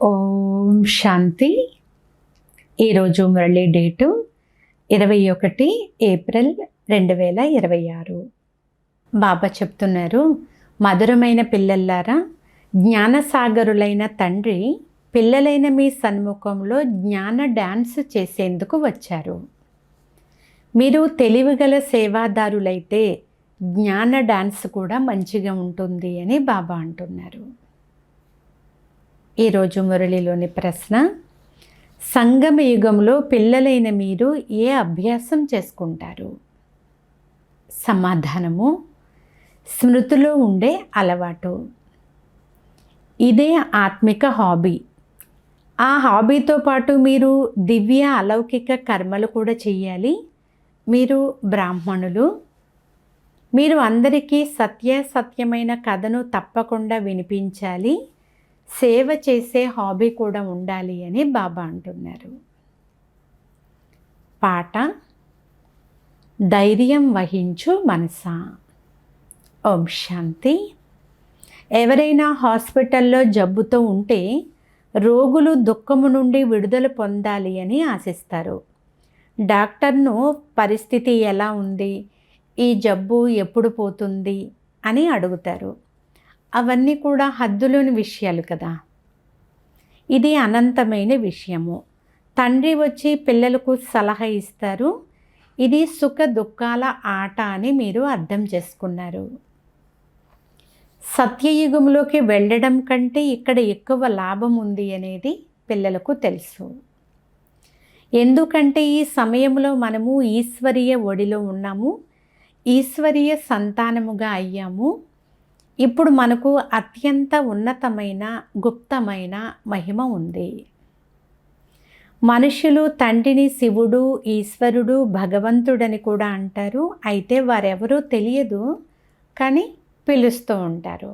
ఓం శాంతి. ఈరోజు Murali date 21 April 2026. బాబా చెప్తున్నారు, మధురమైన పిల్లల్లారా, జ్ఞానసాగరులైన తండ్రి పిల్లలైన మీ సన్ముఖంలో జ్ఞాన డ్యాన్స్ చేసేందుకు వచ్చారు. మీరు తెలివిగల సేవాదారులైతే జ్ఞాన డ్యాన్స్ కూడా మంచిగా ఉంటుంది అని బాబా అంటున్నారు. ఈరోజు మురళిలోని ప్రశ్న, సంగమ యుగంలో పిల్లలైన మీరు ఏ అభ్యాసం చేసుకుంటారు? సమాధానము, స్మృతిలో ఉండే అలవాటు. ఇదే ఆత్మిక హాబీ. ఆ హాబీతో పాటు మీరు దివ్య అలౌకిక కర్మలు కూడా చెయ్యాలి. మీరు బ్రాహ్మణులు. మీరు అందరికీ సత్యమైన కథను తప్పకుండా వినిపించాలి. సేవ చేసే హాబీ కూడా ఉండాలి అని బాబా అంటున్నారు. పాట, ధైర్యం వహించు మనసా. ఓం శాంతి. ఎవరైనా హాస్పిటల్లో జబ్బుతో ఉంటే రోగులు దుఃఖము నుండి విడుదల పొందాలి అని ఆశిస్తారు. డాక్టర్ను పరిస్థితి ఎలా ఉంది, ఈ జబ్బు ఎప్పుడు పోతుంది అని అడుగుతారు. అవన్నీ కూడా హద్దులోని విషయాలు కదా. ఇది అనంతమైన విషయము. తండ్రి వచ్చి పిల్లలకు సలహా ఇస్తారు. ఇది సుఖ దుఃఖాల ఆట అని మీరు అర్థం చేసుకున్నారు. సత్యయుగంలోకి వెళ్ళడం కంటే ఇక్కడ ఎక్కువ లాభం ఉంది అనేది పిల్లలకు తెలుసు. ఎందుకంటే ఈ సమయంలో మనము ఈశ్వరీయ ఒడిలో ఉన్నాము, ఈశ్వరీయ సంతానముగా అయ్యాము. ఇప్పుడు మనకు అత్యంత ఉన్నతమైన గుప్తమైన మహిమ ఉంది. మనుషులు తండ్రిని శివుడు, ఈశ్వరుడు, భగవంతుడని కూడా అంటారు. అయితే వారెవరో తెలియదు, కానీ పిలుస్తూ ఉంటారు.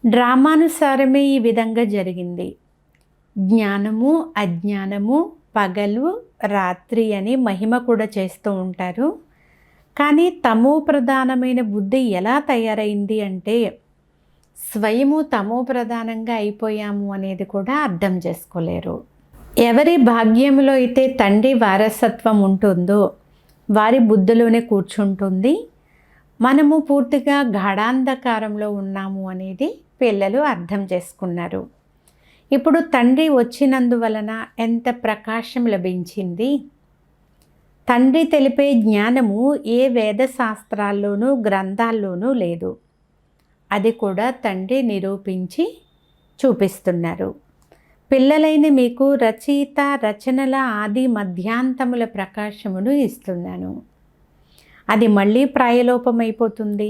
డ్రామానుసారమే ఈ విధంగా జరిగింది. జ్ఞానము, అజ్ఞానము, పగలు, రాత్రి అని మహిమ కూడా చేస్తూ ఉంటారు. కానీ తమో ప్రధానమైన బుద్ధి ఎలా తయారైంది అంటే స్వయము తమో ప్రధానంగా అయిపోయాము అనేది కూడా అర్థం చేసుకోలేరు. ఎవరి భాగ్యంలో అయితే తండ్రి వారసత్వం ఉంటుందో వారి బుద్ధిలోనే కూర్చుంటుంది. మనము పూర్తిగా గాఢాంధకారంలో ఉన్నాము అనేది పిల్లలు అర్థం చేసుకున్నారు. ఇప్పుడు తండ్రి వచ్చినందువలన ఎంత ప్రకాశం లభించింది. తండ్రి తెలిపే జ్ఞానము ఏ వేద శాస్త్రాల్లోనూ గ్రంథాల్లోనూ లేదు. అది కూడా తండ్రి నిరూపించి చూపిస్తున్నారు. పిల్లలైన మీకు రచయిత రచనల ఆది మధ్యాంతముల ప్రకాశమును ఇస్తున్నాను. అది మళ్ళీ ప్రాయలోపమైపోతుంది.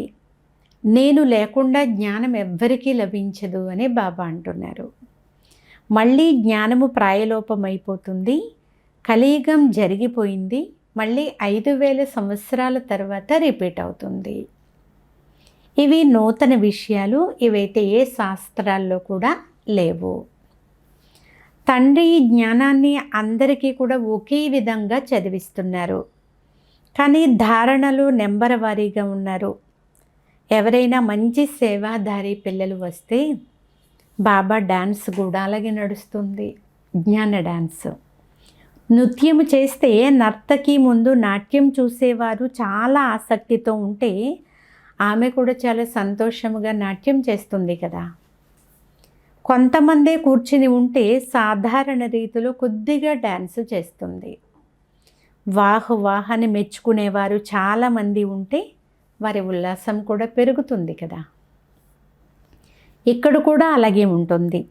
నేను లేకుండా జ్ఞానం ఎవ్వరికీ లభించదు అని బాబా అంటున్నారు. మళ్ళీ జ్ఞానము ప్రాయలోపమైపోతుంది. కలియుగం జరిగిపోయింది. మళ్ళీ 5000 సంవత్సరాల తర్వాత రిపీట్ అవుతుంది. ఇవి నూతన విషయాలు. ఇవైతే ఏ శాస్త్రాల్లో కూడా లేవు. తండ్రి ఈ జ్ఞానాన్ని అందరికీ కూడా ఒకే విధంగా చదివిస్తున్నారు. కానీ ధారణలు నెంబర్ వారీగా ఉన్నారు. ఎవరైనా మంచి సేవాదారి పిల్లలు వస్తే బాబా డ్యాన్స్ కూడా అలాగే నడుస్తుంది. జ్ఞాన డ్యాన్స్. నృత్యం చేస్తే నర్తకి ముందు నాట్యం చూసేవారు చాలా ఆసక్తితో ఉంటే ఆమె కూడా చాలా సంతోషముగా నాట్యం చేస్తుంది కదా. కొంతమందే కూర్చుని ఉంటే సాధారణ రీతిలో కొద్దిగా డ్యాన్స్ చేస్తుంది. వాహ్ అని మెచ్చుకునేవారు చాలామంది ఉంటే వారి ఉల్లాసం కూడా పెరుగుతుంది కదా. ఇక్కడ కూడా అలాగే ఉంటుంది.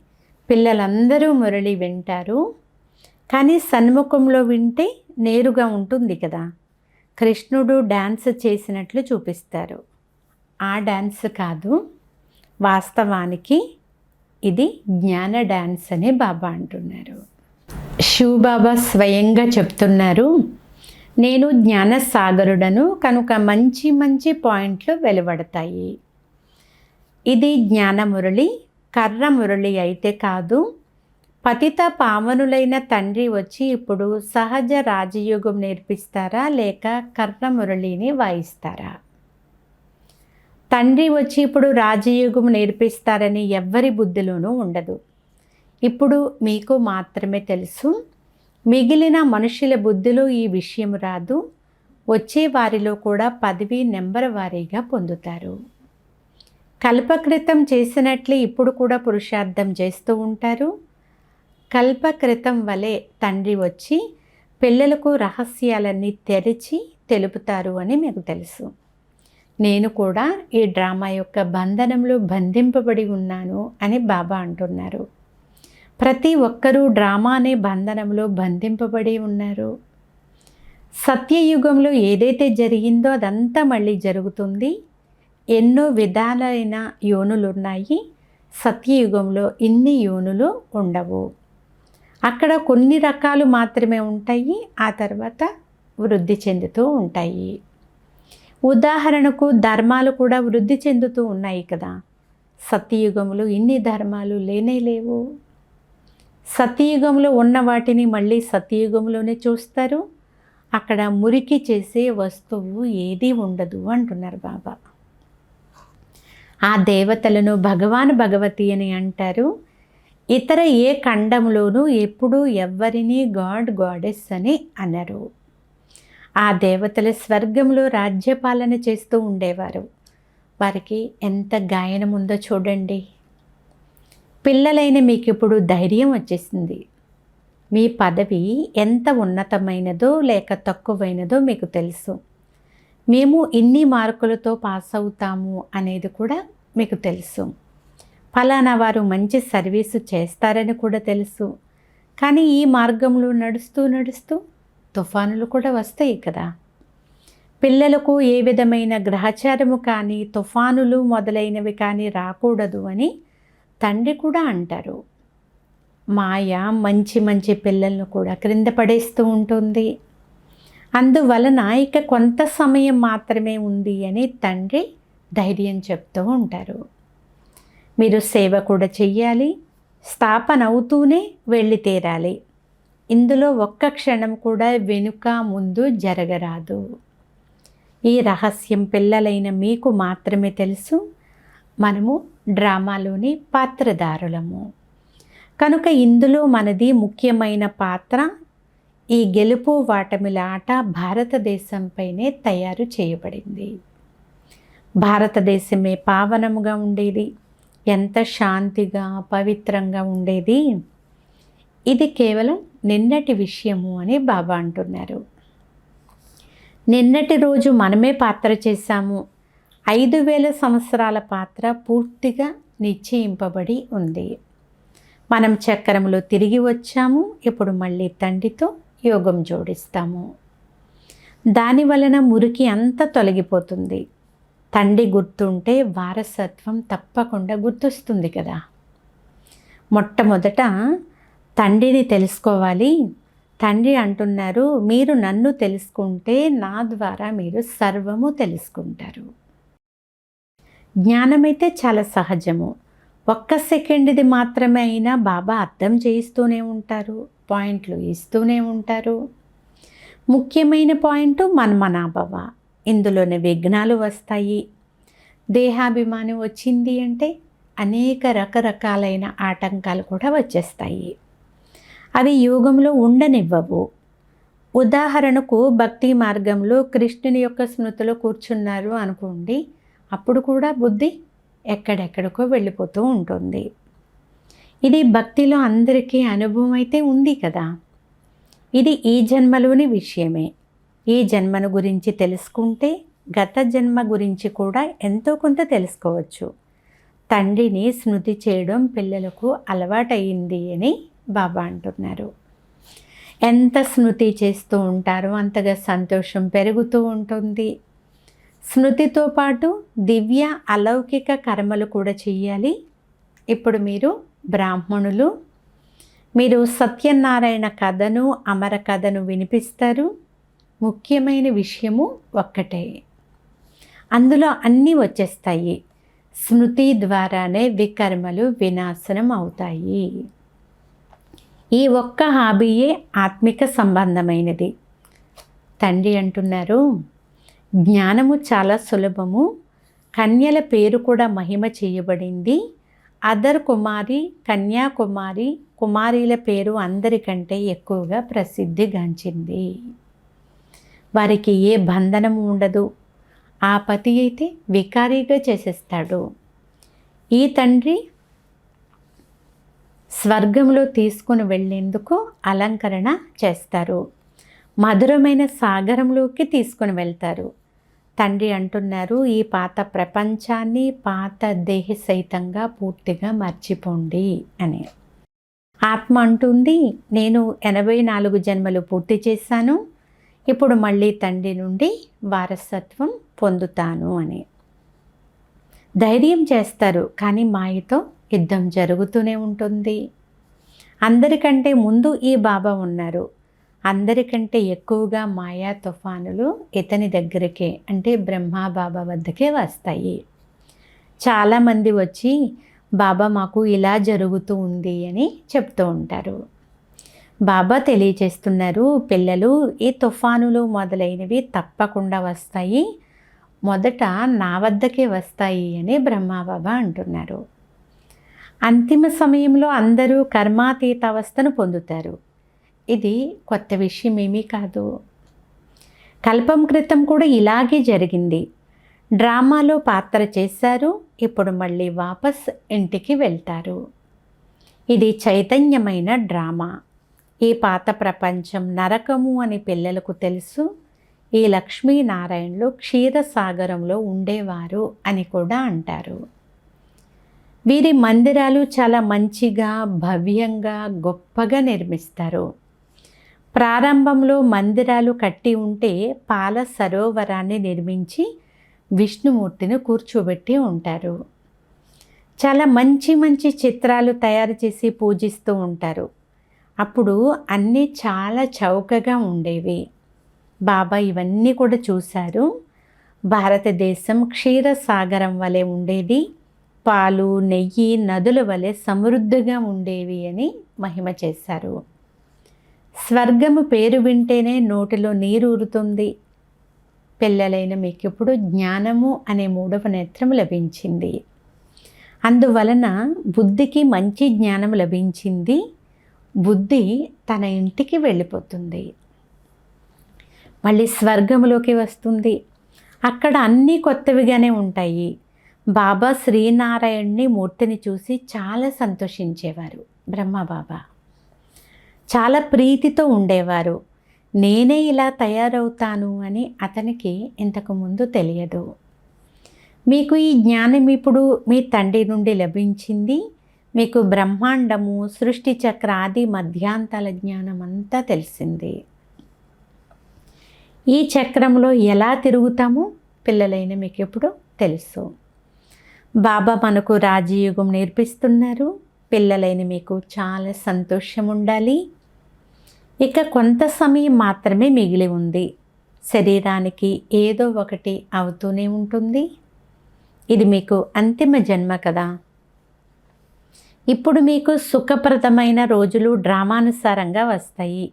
పిల్లలందరూ మురళి వింటారు, కానీ సన్ముఖంలో వింటే నేరుగా ఉంటుంది కదా. కృష్ణుడు డ్యాన్స్ చేసినట్లు చూపిస్తారు. ఆ డ్యాన్స్ కాదు, వాస్తవానికి ఇది జ్ఞాన డ్యాన్స్ అని బాబా అంటున్నారు. శివబాబా స్వయంగా చెప్తున్నారు, నేను జ్ఞానసాగరుడను కనుక మంచి పాయింట్లు వెలువడతాయి. ఇది జ్ఞానమురళి, కర్ర మురళి అయితే కాదు. పతిత పావనులైన తండ్రి వచ్చి ఇప్పుడు సహజ రాజయోగం నేర్పిస్తారా లేక కర్ర మురళిని వాయిస్తారా? తండ్రి వచ్చి ఇప్పుడు రాజయోగం నేర్పిస్తారని ఎవ్వరి బుద్ధిలోనూ ఉండదు. ఇప్పుడు మీకు మాత్రమే తెలుసు. మిగిలిన మనుషుల బుద్ధిలో ఈ విషయం రాదు. వచ్చే వారిలో కూడా పదవి నెంబర్ వారీగా పొందుతారు. కల్పకృతం చేసినట్లే ఇప్పుడు కూడా పురుషార్థం చేస్తూ ఉంటారు. కల్పకృతం వలె తండ్రి వచ్చి పిల్లలకు రహస్యాలన్నీ తెరిచి తెలుపుతారు అని మీకు తెలుసు. నేను కూడా ఈ డ్రామా యొక్క బంధనంలో బంధింపబడి ఉన్నాను అని బాబా అంటున్నారు. ప్రతి ఒక్కరూ డ్రామా అనే బంధనంలో బంధింపబడి ఉన్నారు. సత్యయుగంలో ఏదైతే జరిగిందో అదంతా మళ్ళీ జరుగుతుంది. ఎన్నో విధాలైన యోనులున్నాయి. సత్యయుగంలో ఇన్ని యోనులు ఉండవు. అక్కడ కొన్ని రకాలు మాత్రమే ఉంటాయి. ఆ తర్వాత వృద్ధి చెందుతూ ఉంటాయి. ఉదాహరణకు ధర్మాలు కూడా వృద్ధి చెందుతూ ఉన్నాయి కదా. సత్యయుగంలో ఇన్ని ధర్మాలు లేవు. సత్యయుగంలో ఉన్న వాటిని మళ్ళీ సత్యయుగంలోనే చూస్తారు. అక్కడ మురికి చేసే వస్తువు ఏదీ ఉండదు అంటున్నారు బాబా. ఆ దేవతలను భగవాన్ భగవతి అని అంటారు. ఇతర ఏ ఖండంలోనూ ఎప్పుడూ ఎవ్వరినీ గాడెస్ అని అనరు. ఆ దేవతల స్వర్గంలో రాజ్యపాలన చేస్తూ ఉండేవారు. వారికి ఎంత గాయనం ఉందో చూడండి. పిల్లలైన మీకు ఇప్పుడు ధైర్యం వచ్చేసింది. మీ పదవి ఎంత ఉన్నతమైనదో లేక తక్కువైనదో మీకు తెలుసు. మేము ఇన్ని మార్కులతో పాస్ అవుతాము అనేది కూడా మీకు తెలుసు. ఫలానా వారు మంచి సర్వీసు చేస్తారని కూడా తెలుసు. కానీ ఈ మార్గంలో నడుస్తూ తుఫానులు కూడా వస్తాయి కదా. పిల్లలకు ఏ విధమైన గ్రహచారము కానీ తుఫానులు మొదలైనవి కానీ రాకూడదు అని తండ్రి కూడా అంటారు. మాయ మంచి పిల్లలను కూడా క్రింద పడేస్తూ ఉంటుంది. అందువలన ఇక కొంత సమయం మాత్రమే ఉంది అని తండ్రి ధైర్యం చెప్తూ ఉంటారు. మీరు సేవ కూడా చెయ్యాలి. స్థాపన అవుతూనే వెళ్ళి తీరాలి. ఇందులో ఒక్క క్షణం కూడా వెనుక ముందు జరగరాదు. ఈ రహస్యం పిల్లలైన మీకు మాత్రమే తెలుసు. మనము డ్రామాలోని పాత్రధారులము కనుక ఇందులో మనది ముఖ్యమైన పాత్ర. ఈ గెలుపు వాటమిల ఆట భారతదేశంపైనే తయారు చేయబడింది. భారతదేశమే పావనముగా ఉండేది. ఎంత శాంతిగా పవిత్రంగా ఉండేది. ఇది కేవలం నిన్నటి విషయము అని బాబా అంటున్నారు. నిన్నటి రోజు మనమే పాత్ర చేశాము. 5000 సంవత్సరాల పాత్ర పూర్తిగా నిశ్చయింపబడి ఉంది. మనం చక్రంలో తిరిగి వచ్చాము. ఇప్పుడు మళ్ళీ తండ్రితో యోగం జోడిస్తాము. దాని వలన మురికి అంతా తొలగిపోతుంది. తండ్రి గుర్తుంటే వారసత్వం తప్పకుండా గుర్తొస్తుంది కదా. మొట్టమొదట తండ్రిని తెలుసుకోవాలి. తండ్రి అంటున్నారు, మీరు నన్ను తెలుసుకుంటే నా ద్వారా మీరు సర్వము తెలుసుకుంటారు. జ్ఞానమైతే చాలా సహజము. ఒక్క సెకండ్ది మాత్రమే అయినా బాబా అర్థం చేయిస్తూనే ఉంటారు. పాయింట్లు ఇస్తూనే ఉంటారు. ముఖ్యమైన పాయింట్ మన్మనాభవ. ఇందులోనే విఘ్నాలు వస్తాయి. దేహాభిమానం వచ్చింది అంటే అనేక రకరకాలైన ఆటంకాలు కూడా వచ్చేస్తాయి. అవి యోగంలో ఉండనివ్వవు. ఉదాహరణకు భక్తి మార్గంలో కృష్ణుని యొక్క స్మృతిలో కూర్చున్నారు అనుకోండి. అప్పుడు కూడా బుద్ధి ఎక్కడెక్కడికో వెళ్ళిపోతూ ఉంటుంది. ఇది భక్తిలో అందరికీ అనుభవం అయితే ఉంది కదా. ఇది ఈ జన్మలోని విషయమే. ఈ జన్మను గురించి తెలుసుకుంటే గత జన్మ గురించి కూడా ఎంతో కొంత తెలుసుకోవచ్చు. తండ్రిని స్మృతి చేయడం పిల్లలకు అలవాటయింది అని బాబా అంటున్నారు. ఎంత స్మృతి చేస్తూ ఉంటారో అంతగా సంతోషం పెరుగుతూ ఉంటుంది. స్మృతితో పాటు దివ్య అలౌకిక కర్మలు కూడా చెయ్యాలి. ఇప్పుడు మీరు బ్రాహ్మణులు. మీరు సత్యనారాయణ కథను అమర కథను వినిపిస్తారు. ముఖ్యమైన విషయము ఒక్కటే. అందులో అన్నీ వచ్చేస్తాయి. స్మృతి ద్వారానే వికర్మలు వినాశనం అవుతాయి. ఈ ఒక్క హాబీయే ఆత్మిక సంబంధమైనది. తండ్రి అంటున్నారు, జ్ఞానము చాలా సులభము. కన్యల పేరు కూడా మహిమ చేయబడింది. అదర్ కుమారి, కన్యాకుమారి, కుమారీల పేరు అందరికంటే ఎక్కువగా ప్రసిద్ధిగాంచింది. వారికి ఏ బంధనము ఉండదు. ఆ పతి అయితే వికారీగా చేసేస్తాడు. ఈ తండ్రి స్వర్గంలో తీసుకుని వెళ్ళేందుకు అలంకరణ చేస్తారు. మధురమైన సాగరంలోకి తీసుకుని వెళ్తారు. తండ్రి అంటున్నారు, ఈ పాత ప్రపంచాన్ని, పాత దేహ సహితంగా పూర్తిగా మర్చిపోండి అని. ఆత్మ అంటుంది, నేను 84 జన్మలు పూర్తి చేశాను, ఇప్పుడు మళ్ళీ తండ్రి నుండి వారసత్వం పొందుతాను అని. ధైర్యం చేస్తారు, కానీ మాయతో యుద్ధం జరుగుతూనే ఉంటుంది. అందరికంటే ముందు ఈ బాబా ఉన్నారు. అందరికంటే ఎక్కువగా మాయా తుఫానులు ఇతని దగ్గరికే, అంటే బ్రహ్మా బాబా వద్దకే వస్తాయి. చాలామంది వచ్చి బాబా మాకు ఇలా జరుగుతూ ఉంది అని చెప్తూ ఉంటారు. బాబా తెలియచేస్తున్నారు, పిల్లలు ఈ తుఫానులు మొదలైనవి తప్పకుండా వస్తాయి, మొదట నా వద్దకే వస్తాయి అని బ్రహ్మాబాబా అంటున్నారు. అంతిమ సమయంలో అందరూ కర్మాతీత అవస్థను పొందుతారు. ఇది కొత్త విషయం ఏమీ కాదు. కల్పం క్రితం కూడా ఇలాగే జరిగింది. డ్రామాలో పాత్ర చేశారు, ఇప్పుడు మళ్ళీ వాపస్ ఇంటికి వెళ్తారు. ఇది చైతన్యమైన డ్రామా. ఈ పాత ప్రపంచం నరకము అని పిల్లలకు తెలుసు. ఈ లక్ష్మీనారాయణులు క్షీరసాగరంలో ఉండేవారు అని కూడా అంటారు. వీరి మందిరాలు చాలా మంచిగా, భవ్యంగా, గొప్పగా నిర్మిస్తారు. ప్రారంభంలో మందిరాలు కట్టి ఉంటే పాల సరోవరాన్ని నిర్మించి విష్ణుమూర్తిని కూర్చోబెట్టి ఉంటారు. చాలా మంచి మంచి చిత్రాలు తయారు చేసి పూజిస్తూ ఉంటారు. అప్పుడు అన్నీ చాలా చౌకగా ఉండేవి. బాబా ఇవన్నీ కూడా చూశారు. భారతదేశం క్షీరసాగరం వలె ఉండేది, పాలు, నెయ్యి, నదుల వలె సమృద్ధిగా ఉండేవి అని మహిమ చేశారు. స్వర్గము పేరు వింటేనే నోటిలో నీరు ఊరుతుంది. పిల్లలైన మీకు ఇప్పుడు జ్ఞానము అనే 3వ నేత్రం లభించింది. అందువలన బుద్ధికి మంచి జ్ఞానం లభించింది. బుద్ధి తన ఇంటికి వెళ్ళిపోతుంది, మళ్ళీ స్వర్గంలోకి వస్తుంది. అక్కడ అన్నీ కొత్తవిగానే ఉంటాయి. బాబా శ్రీనారాయణ్ణి మూర్తిని చూసి చాలా సంతోషించేవారు. బ్రహ్మబాబా చాలా ప్రీతితో ఉండేవారు. నేనే ఇలా తయారవుతాను అని అతనికి ఇంతకుముందు తెలియదు. మీకు ఈ జ్ఞానం ఇప్పుడు మీ తండ్రి నుండి లభించింది. మీకు బ్రహ్మాండము, సృష్టి చక్ర ఆది మధ్యాంతాల జ్ఞానం అంతా తెలిసింది. ఈ చక్రంలో ఎలా తిరుగుతామో పిల్లలైన మీకు ఎప్పుడు తెలుసు. బాబా మనకు రాజయోగం నేర్పిస్తున్నారు. పిల్లలైన మీకు చాలా సంతోషం ఉండాలి. ఇక కొంత సమయం మాత్రమే మిగిలి ఉంది. శరీరానికి ఏదో ఒకటి అవుతూనే ఉంటుంది. ఇది మీకు అంతిమ జన్మ కదా. ఇప్పుడు మీకు సుఖప్రదమైన రోజులు డ్రామానుసారంగా వస్తాయి.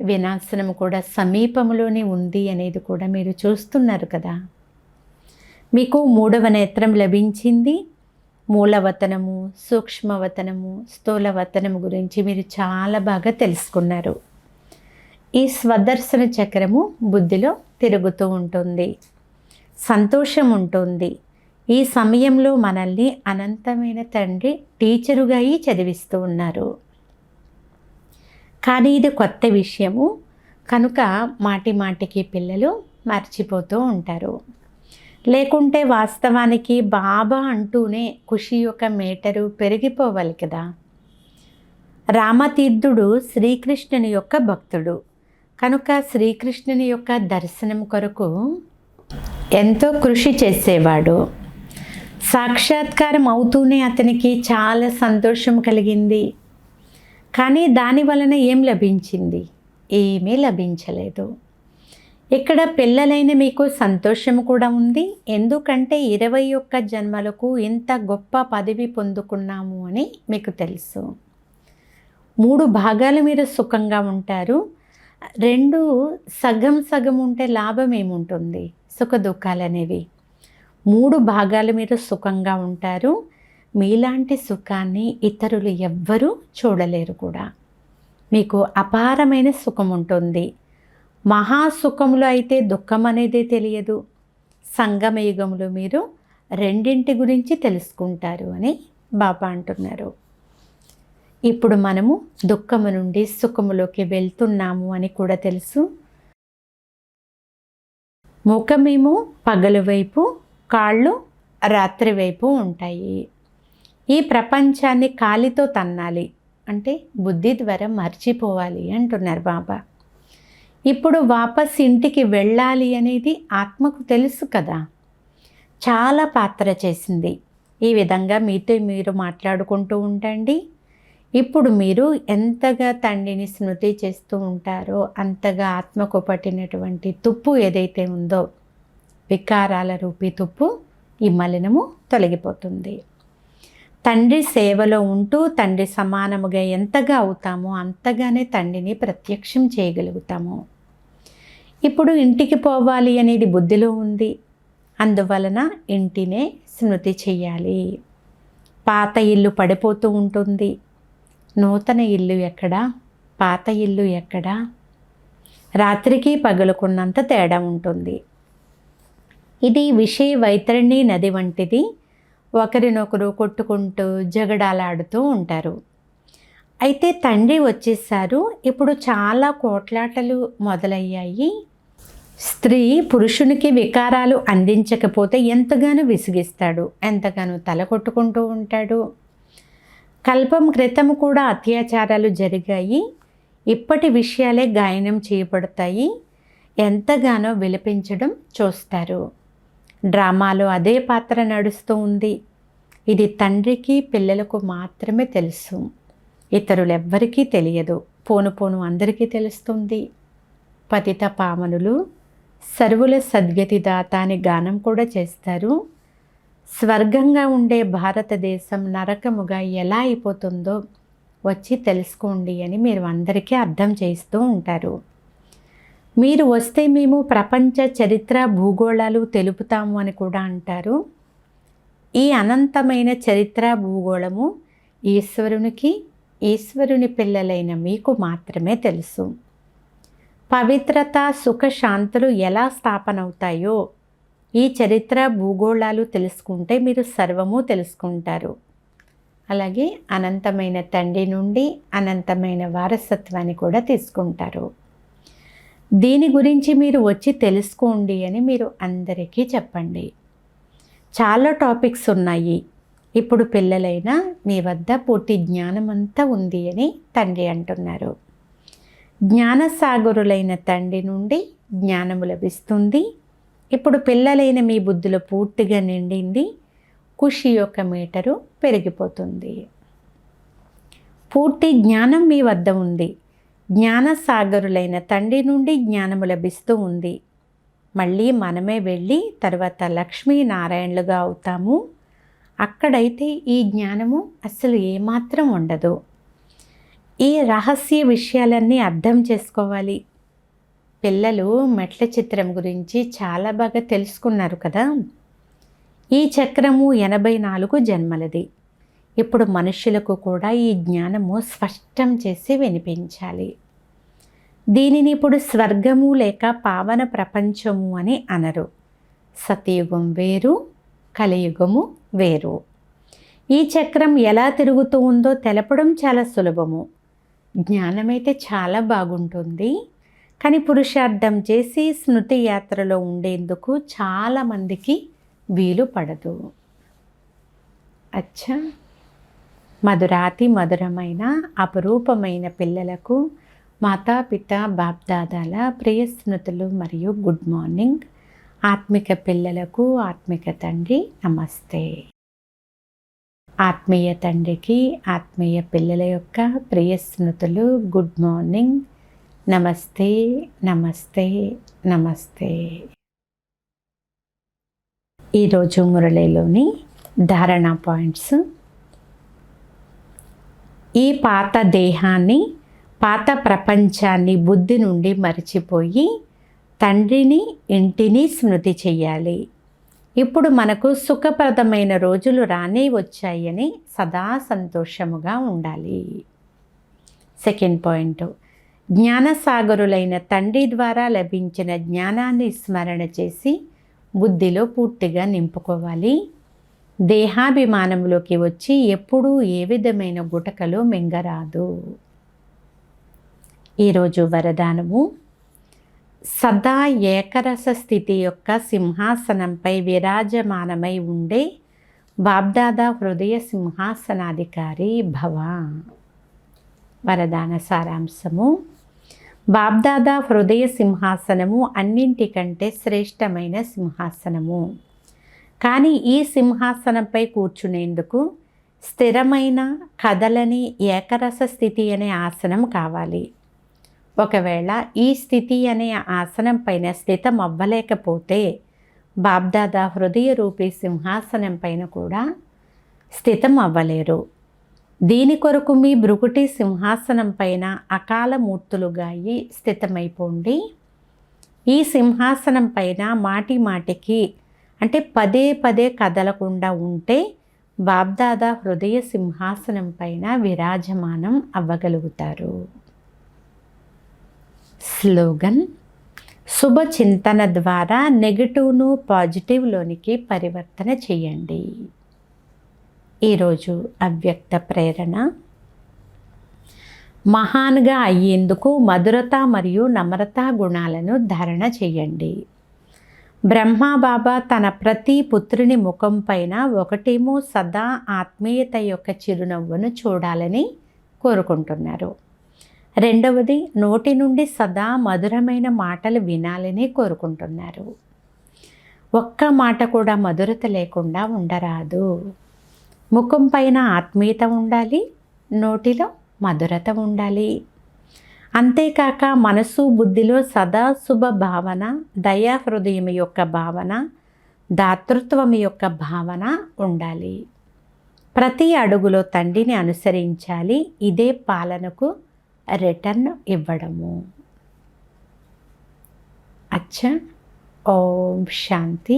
వినాశనం కూడా సమీపంలోనే ఉంది అనేది కూడా మీరు చూస్తున్నారు కదా. మీకు 3వ నేత్రం లభించింది. మూలవతనము, సూక్ష్మవతనము, స్థూలవతనము గురించి మీరు చాలా బాగా తెలుసుకున్నారు. ఈ స్వదర్శన చక్రము బుద్ధిలో తిరుగుతూ ఉంటుంది. సంతోషం ఉంటుంది. ఈ సమయంలో మనల్ని అనంతమైన తండ్రి టీచరుగా చదివిస్తూ ఉన్నారు. కానీ ఇది కొత్త విషయము కనుక మాటి మాటికి పిల్లలు మర్చిపోతూ ఉంటారు. లేకుంటే వాస్తవానికి బాబా అంటూనే ఖుషి యొక్క మీటరు పెరిగిపోవాలి కదా. రామతీర్థుడు శ్రీకృష్ణుని యొక్క భక్తుడు కనుక శ్రీకృష్ణుని యొక్క దర్శనం కొరకు ఎంతో కృషి చేసేవాడు. సాక్షాత్కారం అవుతూనే అతనికి చాలా సంతోషం కలిగింది. కానీ దాని వలన ఏం లభించింది? ఏమీ లభించలేదు. ఇక్కడ పిల్లలైన మీకు సంతోషం కూడా ఉంది. ఎందుకంటే 21 జన్మలకు ఇంత గొప్ప పదవి పొందుకున్నాము అని మీకు తెలుసు. 3 భాగాలు మీరు సుఖంగా ఉంటారు. 2 సగం సగం ఉంటే లాభం ఏముంటుంది? సుఖ దుఃఖాలు అనేవి. 3 భాగాలు మీరు సుఖంగా ఉంటారు. మీలాంటి సుఖాన్ని ఇతరులు ఎవ్వరూ చూడలేరు కూడా. మీకు అపారమైన సుఖం ఉంటుంది. మహాసుఖములో అయితే దుఃఖం అనేదే తెలియదు. సంగమయుగంలో మీరు రెండింటి గురించి తెలుసుకుంటారు అని బాబా అంటున్నారు. ఇప్పుడు మనము దుఃఖము నుండి సుఖములోకి వెళ్తున్నాము అని కూడా తెలుసు. ముఖమేమో పగలు వైపు, కాళ్ళు రాత్రి వైపు ఉంటాయి. ఈ ప్రపంచాన్ని కాలితో తన్నాలి అంటే బుద్ధి ద్వారా మర్చిపోవాలి అంటున్నారు బాబా. ఇప్పుడు వాపస్ ఇంటికి వెళ్ళాలి అనేది ఆత్మకు తెలుసు కదా, చాలా పాత్ర చేసింది. ఈ విధంగా మీతో మీరు మాట్లాడుకుంటూ ఉండండి. ఇప్పుడు మీరు ఎంతగా తండ్రిని స్మృతి చేస్తూ ఉంటారో అంతగా ఆత్మకు పట్టినటువంటి తుప్పు ఏదైతే ఉందో, వికారాల రూపీ తుప్పు, ఈ మలినము తొలగిపోతుంది. తండ్రి సేవలో ఉంటూ తండ్రి సమానముగా ఎంతగా అవుతామో అంతగానే తండ్రిని ప్రత్యక్షం చేయగలుగుతాము. ఇప్పుడు ఇంటికి పోవాలి అనేది బుద్ధిలో ఉంది. అందువలన ఇంటినే స్మృతి చెయ్యాలి. పాత ఇల్లు పడిపోతూ ఉంటుంది. నూతన ఇల్లు ఎక్కడా, పాత ఇల్లు ఎక్కడా? రాత్రికి పగలుకున్నంత తేడా ఉంటుంది. ఇది విషయ వైతరణి నది వంటిది. ఒకరినొకరు కొట్టుకుంటూ జగడాలాడుతూ ఉంటారు. అయితే తండ్రి వచ్చేసారు. ఇప్పుడు చాలా కోట్లాటలు మొదలయ్యాయి. స్త్రీ పురుషునికి వికారాలు అందించకపోతే ఎంతగానో విసిగిస్తాడు, ఎంతగానో తల కొట్టుకుంటూ ఉంటాడు. కల్పం క్రితం కూడా అత్యాచారాలు జరిగాయి. ఇప్పటి విషయాలే గాయనం చేయబడతాయి. ఎంతగానో విలపించడం చూస్తారు. డ్రామాలో అదే పాత్ర నడుస్తూ ఉంది. ఇది తండ్రికి పిల్లలకు మాత్రమే తెలుసు, ఇతరులెవ్వరికీ తెలియదు. పోను పోను అందరికీ తెలుస్తుంది. పతిత పావనులు సర్వుల సద్గతి దాత అని గానం కూడా చేస్తారు. స్వర్గంగా ఉండే భారతదేశం నరకముగా ఎలా అయిపోతుందో వచ్చి తెలుసుకోండి అని మీరు అందరికీ అర్థం చేస్తూ ఉంటారు. మీరు వస్తే మేము ప్రపంచ చరిత్ర భూగోళాలు తెలుపుతాము అని కూడా అంటారు. ఈ అనంతమైన చరిత్ర భూగోళము ఈశ్వరునికి, ఈశ్వరుని పిల్లలైన మీకు మాత్రమే తెలుసు. పవిత్రత, సుఖ శాంతులు ఎలా స్థాపన అవుతాయో ఈ చరిత్ర భూగోళాలు తెలుసుకుంటే మీరు సర్వము తెలుసుకుంటారు. అలాగే అనంతమైన తండ్రి నుండి అనంతమైన వారసత్వాన్ని కూడా తీసుకుంటారు. దీని గురించి మీరు వచ్చి తెలుసుకోండి అని మీరు అందరికీ చెప్పండి. చాలా టాపిక్స్ ఉన్నాయి. ఇప్పుడు పిల్లలైనా మీ వద్ద పూర్తి జ్ఞానం అంతా ఉంది అని తండ్రి అంటున్నారు. జ్ఞానసాగరులైన తండ్రి నుండి జ్ఞానము లభిస్తుంది. ఇప్పుడు పిల్లలైన మీ బుద్ధిలో పూర్తిగా నిండింది. ఖుషి యొక్క మీటరు పెరిగిపోతుంది. పూర్తి జ్ఞానం మీ వద్ద ఉంది. జ్ఞానసాగరులైన తండ్రి నుండి జ్ఞానము లభిస్తూ ఉంది. మళ్ళీ మనమే వెళ్ళి తర్వాత లక్ష్మీనారాయణలుగా అవుతాము. అక్కడైతే ఈ జ్ఞానము అసలు ఏమాత్రం ఉండదు. ఈ రహస్య విషయాలన్నీ అర్థం చేసుకోవాలి. పిల్లలు మెట్ల చిత్రం గురించి చాలా బాగా తెలుసుకున్నారు కదా. ఈ చక్రము 84 జన్మలది. ఇప్పుడు మనుషులకు కూడా ఈ జ్ఞానము స్పష్టం చేసి వినిపించాలి. దీనిని ఇప్పుడు స్వర్గము లేక పావన ప్రపంచము అని అనరు. సతయుగం వేరు, కలియుగము వేరు. ఈ చక్రం ఎలా తిరుగుతూ ఉందో తెలపడం చాలా సులభము. జ్ఞానమైతే చాలా బాగుంటుంది. కానీ పురుషార్థం చేసి స్మృతి యాత్రలో ఉండేందుకు చాలామందికి వీలు పడదు. అచ్చా, మధురాతి మధురమైన అపురూపమైన పిల్లలకు మాతాపిత బాప్దాదాల ప్రియ స్మృతులు మరియు గుడ్ మార్నింగ్. ఆత్మిక పిల్లలకు ఆత్మిక తండ్రి నమస్తే. ఆత్మీయ తండ్రికి ఆత్మీయ పిల్లల యొక్క ప్రియ స్మృతులు గుడ్ మార్నింగ్. నమస్తే నమస్తే నమస్తే. ఈరోజు మురళిలోని ధారణ పాయింట్స్. ఈ పాత దేహాన్ని, పాత ప్రపంచాన్ని బుద్ధి నుండి మరిచిపోయి తండ్రిని, ఇంటిని స్మృతి చెయ్యాలి. ఇప్పుడు మనకు సుఖప్రదమైన రోజులు రానే వచ్చాయని సదా సంతోషముగా ఉండాలి. సెకండ్ పాయింట్, జ్ఞానసాగరులైన తండ్రి ద్వారా లభించిన జ్ఞానాన్ని స్మరణ చేసి బుద్ధిలో పూర్తిగా నింపుకోవాలి. దేహాభిమానంలోకి వచ్చి ఎప్పుడూ ఏ విధమైన గుటకలు మింగరాదు. ఈరోజు వరదానము, సదా ఏకరస స్థితి యొక్క సింహాసనంపై విరాజమానమై ఉండే బాబ్దాదా హృదయ సింహాసనాధికారి భవ. వరదాన సారాంశము, బాబ్దాదా హృదయ సింహాసనము అన్నింటికంటే శ్రేష్టమైన సింహాసనము. కానీ ఈ సింహాసనంపై కూర్చునేందుకు స్థిరమైన కదలని ఏకరస స్థితి అనే ఆసనం కావాలి. ఒకవేళ ఈ స్థితి అనే ఆసనం పైన స్థితం అవ్వలేకపోతే బాబ్దాదా హృదయ రూపీ సింహాసనం పైన కూడా స్థితం అవ్వలేరు. దీని కొరకు మీ భృకుటి సింహాసనం పైన అకాల మూర్తులుగా అయి స్థితమైపోండి. ఈ సింహాసనం పైన మాటి మాటికి అంటే పదే పదే కదలకుండా ఉంటే బాబ్దాదా హృదయ సింహాసనం పైన విరాజమానం అవ్వగలుగుతారు. స్లోగన్, శుభ చింతన ద్వారా నెగటివ్ను పాజిటివ్లోనికి పరివర్తన చేయండి. ఈరోజు అవ్యక్త ప్రేరణ, మహాన్గా అయ్యేందుకు మధురత మరియు నమ్రత గుణాలను ధారణ చేయండి. బ్రహ్మాబాబా తన ప్రతి పుత్రుని ముఖం పైన ఒకటేమో సదా ఆత్మీయత యొక్క చిరునవ్వును చూడాలని కోరుకుంటున్నారు. రెండవది, నోటి నుండి సదా మధురమైన మాటలు వినాలని కోరుకుంటున్నారు. ఒక్క మాట కూడా మధురత లేకుండా ఉండరాదు. ముఖం పైన ఆత్మీయత ఉండాలి, నోటిలో మధురత ఉండాలి. అంతేకాక మనసు బుద్ధిలో సదా శుభ భావన, దయా హృదయం యొక్క భావన, దాతృత్వం యొక్క భావన ఉండాలి. ప్రతి అడుగులో తండ్రిని అనుసరించాలి. ఇదే పాలనకు రిటర్న్ ఇవ్వడము. అచ్చా, ఓం శాంతి.